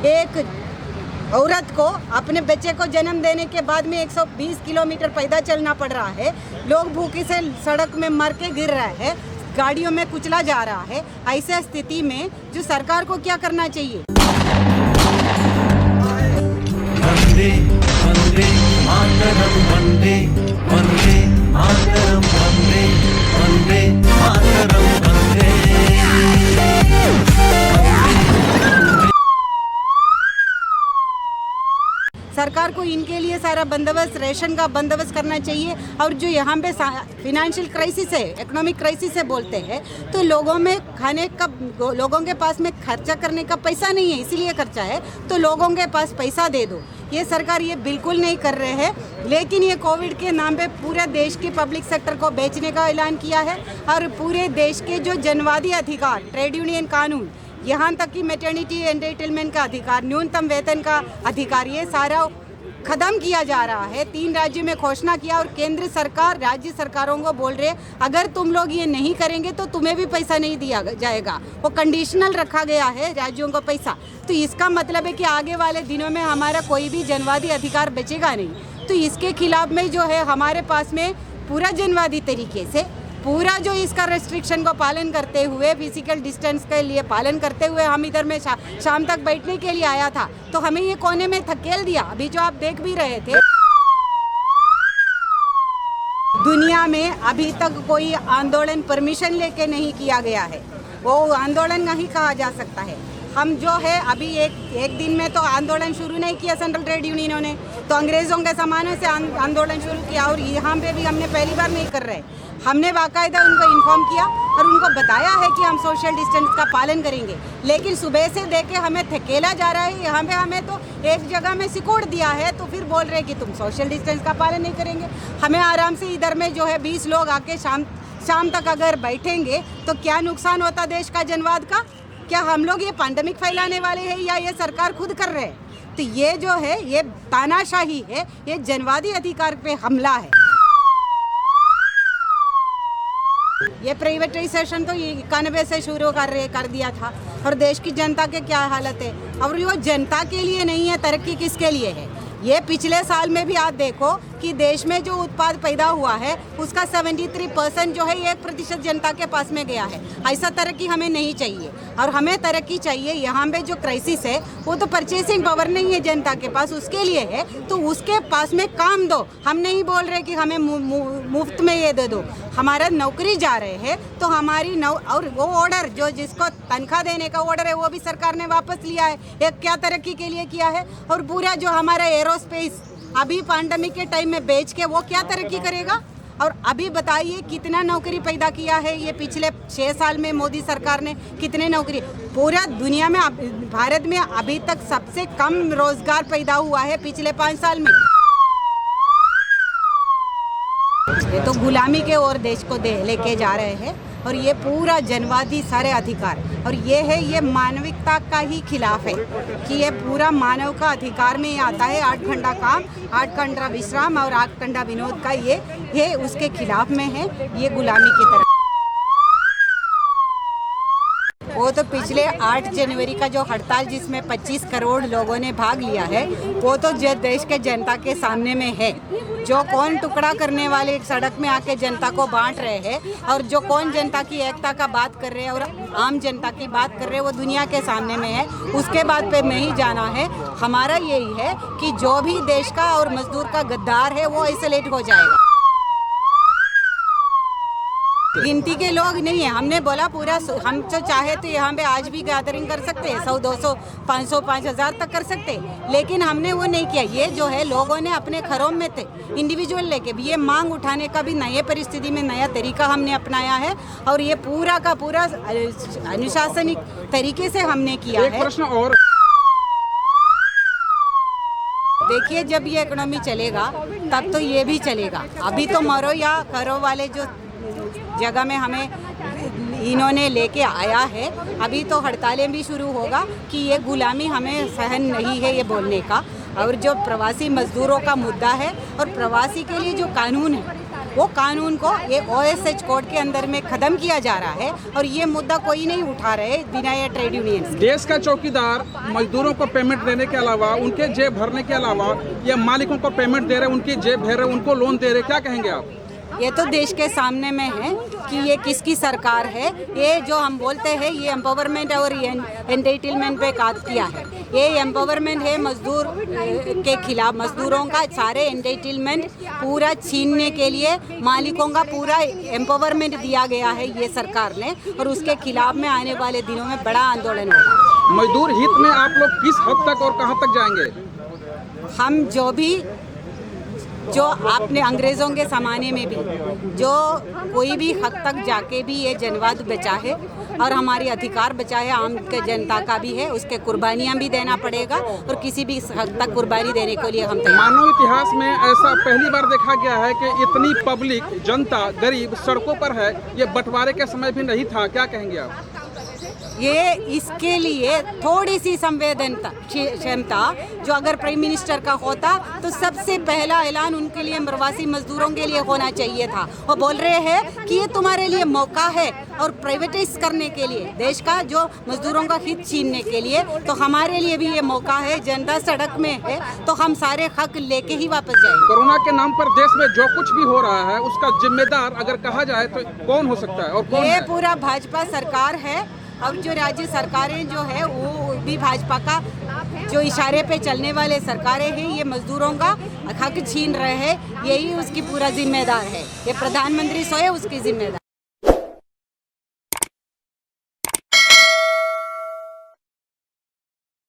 एक औरत को अपने बच्चे को जन्म देने के बाद में 120 किलोमीटर पैदल चलना पड़ रहा है। लोग भूखे से सड़क में मर के गिर रहे हैं, गाड़ियों में कुचला जा रहा है। ऐसे स्थिति में जो सरकार को क्या करना चाहिए? वंदे वंदे मातरम, वंदे वंदे मातरम, वंदे वंदे मातरम, वंदे। सरकार को इनके लिए सारा बंदोबस्त, रेशन का बंदोबस्त करना चाहिए। और जो यहाँ पे फिनेंशियल क्राइसिस है, इकोनॉमिक क्राइसिस है बोलते हैं, तो लोगों में खाने का, लोगों के पास में खर्चा करने का पैसा नहीं है, इसीलिए खर्चा है। तो लोगों के पास पैसा दे दो। ये सरकार ये बिल्कुल नहीं कर रहे हैं। लेकिन ये कोविड के नाम पे पूरे देश के पब्लिक सेक्टर को बेचने का ऐलान किया है। और पूरे देश के जो जनवादी अधिकार, ट्रेड यूनियन कानून, यहाँ तक कि मैटरनिटी एंटाइटलमेंट का अधिकार, न्यूनतम वेतन का अधिकार, ये सारा खत्म किया जा रहा है। 3 राज्यों में घोषणा किया और केंद्र सरकार राज्य सरकारों को बोल रहे अगर तुम लोग ये नहीं करेंगे तो तुम्हें भी पैसा नहीं दिया जाएगा। वो कंडीशनल रखा गया है राज्यों को पैसा। तो इसका मतलब है कि आगे वाले दिनों में हमारा कोई भी जनवादी अधिकार बचेगा नहीं। तो इसके खिलाफ में जो है हमारे पास में पूरा जनवादी तरीके से पूरा जो इसका रेस्ट्रिक्शन को पालन करते हुए, फिजिकल डिस्टेंस के लिए पालन करते हुए हम इधर में शाम तक बैठने के लिए आया था, तो हमें ये कोने में धकेल दिया। अभी जो आप देख भी रहे थे, दुनिया में अभी तक कोई आंदोलन परमिशन लेके नहीं किया गया है। वो आंदोलन नहीं कहा जा सकता है। हम जो है अभी एक दिन में तो आंदोलन शुरू नहीं किया सेंट्रल ट्रेड यूनियनों ने, तो अंग्रेज़ों के ज़माने से आंदोलन शुरू किया। और यहाँ पे भी हमने पहली बार नहीं कर रहे। हमने बाकायदा उनको इन्फॉर्म किया और उनको बताया है कि हम सोशल डिस्टेंस का पालन करेंगे। लेकिन सुबह से देख के हमें धकेला जा रहा है। यहाँ पे हमें तो एक जगह में सिकोड़ दिया है, तो फिर बोल रहे हैं कि तुम सोशल डिस्टेंस का पालन नहीं करेंगे। हमें आराम से इधर में जो है 20 लोग आके शाम तक अगर बैठेंगे तो क्या नुकसान होता देश का, जनवाद का? क्या हम लोग ये पैंडेमिक फैलाने वाले हैं या ये सरकार खुद कर रहे हैं? तो ये जो है ये तानाशाही है, ये जनवादी अधिकार पे हमला है। ये प्राइवेटाइजेशन तो 91 से शुरू कर दिया था। और देश की जनता के क्या हालत है? और वो जनता के लिए नहीं है, तरक्की किसके लिए है? ये पिछले साल में भी आप देखो कि देश में जो उत्पाद पैदा हुआ है उसका 73% जो है 1% जनता के पास में गया है। ऐसा तरक्की हमें नहीं चाहिए। और हमें तरक्की चाहिए, यहाँ पे जो क्राइसिस है वो तो परचेसिंग पावर नहीं है जनता के पास, उसके लिए है। तो उसके पास में काम दो। हम नहीं बोल रहे कि हमें मुफ्त में ये दे दो। हमारा नौकरी जा रहे हैं तो हमारी और वो ऑर्डर जो जिसको तनख्वाह देने का ऑर्डर है वो भी सरकार ने वापस लिया है। एक क्या तरक्की के लिए किया है? और पूरा जो हमारा एरोस्पेस अभी पैंडेमिक के टाइम में बेच के वो क्या तरक्की करेगा? और अभी बताइए कितना नौकरी पैदा किया है ये पिछले 6 साल में मोदी सरकार ने? कितने नौकरी? पूरा दुनिया में, भारत में अभी तक सबसे कम रोजगार पैदा हुआ है पिछले 5 साल में। ये तो गुलामी के ओर देश को लेके जा रहे हैं। और ये पूरा जनवादी सारे अधिकार, और ये मानविकता का ही खिलाफ है कि ये पूरा मानव का अधिकार में आता है। 8 घंटा काम, 8 घंटा विश्राम और 8 घंटा विनोद का ये उसके खिलाफ में है। ये गुलामी की तरह। वो तो पिछले 8 जनवरी का जो हड़ताल जिसमें 25 करोड़ लोगों ने भाग लिया है, वो तो देश के जनता के सामने में है। जो कौन टुकड़ा करने वाले सड़क में आके जनता को बांट रहे हैं और जो कौन जनता की एकता का बात कर रहे हैं और आम जनता की बात कर रहे हैं, वो दुनिया के सामने में है। उसके बाद पे नहीं जाना है। हमारा यही है कि जो भी देश का और मजदूर का गद्दार है वो आइसोलेट हो जाएगा। गिनती के लोग नहीं है। हमने बोला पूरा, हम तो चाहे तो यहाँ पे आज भी गैदरिंग कर सकते हैं, 100, 200, 500, 5000 तक कर सकते, लेकिन हमने वो नहीं किया। ये जो है लोगों ने अपने घरों में थे इंडिविजुअल लेके भी ये मांग उठाने का भी नए परिस्थिति में नया तरीका हमने अपनाया है। और ये पूरा का पूरा अनुशासनिक तरीके से हमने किया है। प्रश्न और देखिए, जब ये इकोनॉमी चलेगा तब तो ये भी चलेगा। अभी तो मरो या करो वाले जो जगह में हमें इन्होंने लेके आया है, अभी तो हड़तालें भी शुरू होगा कि ये गुलामी हमें सहन नहीं है ये बोलने का। और जो प्रवासी मजदूरों का मुद्दा है और प्रवासी के लिए जो कानून है वो कानून को ये OSH कोड के अंदर में ख़त्म किया जा रहा है और ये मुद्दा कोई नहीं उठा रहे बिना ये ट्रेड यूनियंस। देश का चौकीदार मजदूरों को पेमेंट देने के अलावा, उनके जेब भरने के अलावा, ये मालिकों को पेमेंट दे रहे, उनकी जेब भर रहे, उनको लोन दे रहे, क्या कहेंगे आप? ये तो देश के सामने में है कि ये किसकी सरकार है। ये जो हम बोलते हैं ये एम्पावरमेंट और एंटाइटलमेंट पे काम किया है। ये एम्पावरमेंट है मजदूर के खिलाफ, मजदूरों का सारे एंटाइटलमेंट पूरा छीनने के लिए मालिकों का पूरा एम्पावरमेंट दिया गया है ये सरकार ने, और उसके खिलाफ में आने वाले दिनों में बड़ा आंदोलन होगा। मजदूर हित में आप लोग किस हद तक और कहां तक जाएंगे? हम जो आपने अंग्रेज़ों के ज़माने में भी जो कोई भी हद तक जाके भी ये जनवाद बचा है और हमारी अधिकार बचा है, आम के जनता का भी है, उसके कुर्बानियाँ भी देना पड़ेगा और किसी भी हद तक कुर्बानी देने के लिए हम तैयार। मानव इतिहास में ऐसा पहली बार देखा गया है कि इतनी पब्लिक, जनता, गरीब सड़कों पर है। ये बंटवारे के समय भी नहीं था, क्या कहेंगे आप? ये इसके लिए थोड़ी सी संवेदनता क्षमता जो अगर प्राइम मिनिस्टर का होता तो सबसे पहला ऐलान उनके लिए प्रवासी मजदूरों के लिए होना चाहिए था। वो बोल रहे हैं कि ये तुम्हारे लिए मौका है और प्राइवेटाइज करने के लिए, देश का जो मजदूरों का हित छीनने के लिए, तो हमारे लिए भी ये मौका है। जनता सड़क में है तो हम सारे हक लेके ही वापस जाएंगे। कोरोना के नाम पर देश में जो कुछ भी हो रहा है उसका जिम्मेदार अगर कहा जाए तो कौन हो सकता है और कौन ये है? पूरा भाजपा सरकार है और जो राज्य सरकारें जो है वो भी भाजपा का जो इशारे पे चलने वाले सरकारें हैं। ये मजदूरों का हक छीन रहे हैं, यही उसकी पूरा जिम्मेदार है। ये प्रधानमंत्री स्वयं उसकी जिम्मेदार।